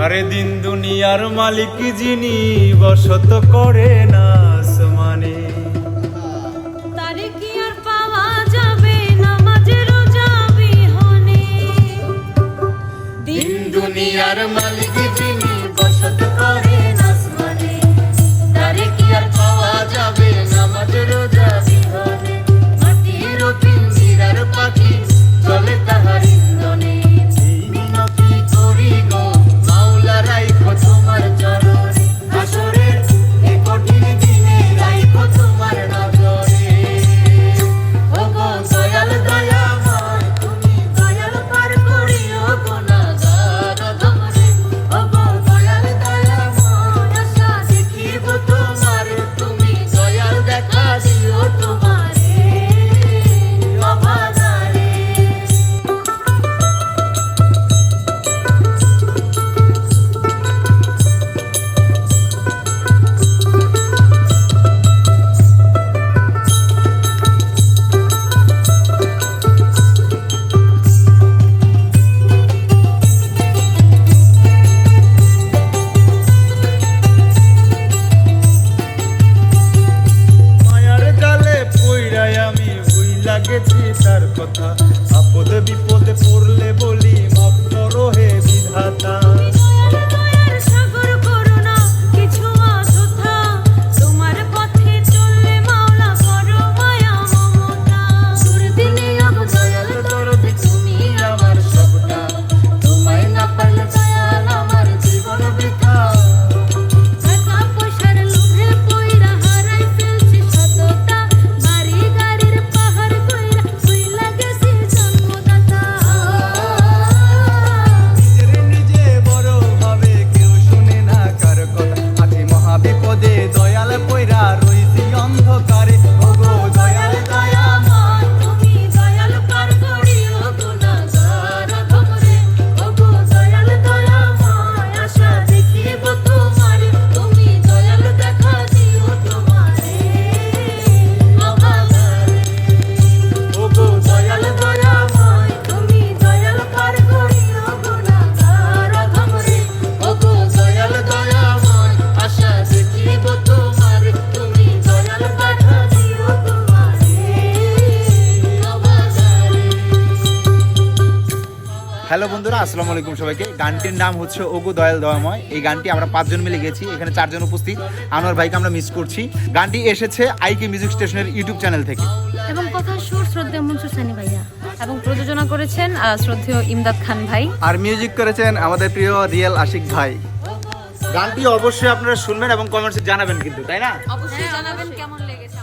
আরে দিন দুনিয়ার মালিক যিনি বসত করে না আসমানে, তারে কি আর পাওয়া যাবে নামাজে রোজা বিহনে। দিন দুনিয়ার মালিক যিনি বসত করেন আসমানে, তারে কি আর পাওয়া যাবে নামাজ রোজা বিহনে। মাটির পিঞ্জিরার পাখি চলে তাহার ইন্ধনে, মিনতি করি গো মাওলা রাইখো তোমার চরণে। হাসরের এই কঠিন দিনে রাইখো তোমার নজরে। ওগো দয়াল দয়াময় তুমি দয়াল পার করিও গুনাহগার অধমরে। ওগো দয়াল দয়াময় আশা দেখিব তোমার, তুমি দয়াল দেখা দিও তোমারে অভাগারে। মায়ার জালে পইড়াই আমি ভুইলা গেছি তার কথা। আপদে বিপদে পড়লে বলি মাফ করো হে বিধাতা। দয়াল দয়ার সাগর করুণা কিছু অযথা, তোমার পথে চললে মাওলা করো মায়া মমতা। দুর্দিনে ওগো দয়াল দরদি তুমি আমার সবটা, তোমায় না পাইলে দয়াল আমার জীবন বৃথা। টাকা পয়সার লোভে পইরা হারাই ফেলছি সততা, বাড়ি গাড়ির পাহাড় কইরা ভুইলা গেছি জন্মদাতা। নিজের নিজে বড় ভাবে কেউ শুনে না কার কথা। আছি মহাবিপদে দয়াল পইরা রইছি অন্ধকারে। ওগো দয়াল দয়াময় তুমি দয়াল পার করিও গুনাহগার অধমরে। ওগো দয়াল দয়াময় আশা দেখিব তোমারে, তুমি দয়াল দেখা দিও তোমারে অভাগারে। ওগো দয়াল দয়াময় তুমি দয়াল পার করিও গুনাহগার অধমরে। ওগো দয়াল দয়াময় আশা দেখিব তোমার, তুমি দয়াল দেখা দিও তোমারে অভাগারে। হ্যালো বন্ধুরা, আসসালামু আলাইকুম সবাইকে। গানটির নাম হচ্ছে ওগো দয়াল দয়াময়। এই গানটি আমরা 5 জন মিলে গেছি, এখানে 4 জন উপস্থিত। আনোয়ার ভাইকে আমরা মিস করছি। গানটি এসেছে আইকে মিউজিক স্টেশনের ইউটিউব চ্যানেল থেকে। এবং কথা সুর শ্রদ্ধেয় মনসুর সানি ভাইয়া, এবং প্রযোজনা করেছেন শ্রদ্ধেয় ইমদাদ খান ভাই। আর মিউজিক করেছেন আমাদের প্রিয় রিয়েল আশিক ভাই। গানটি অবশ্যই আপনারা শুনবেন এবং কমেন্টসে জানাবেন কিন্তু, তাই না? অবশ্যই জানাবেন কেমন লেগেছে।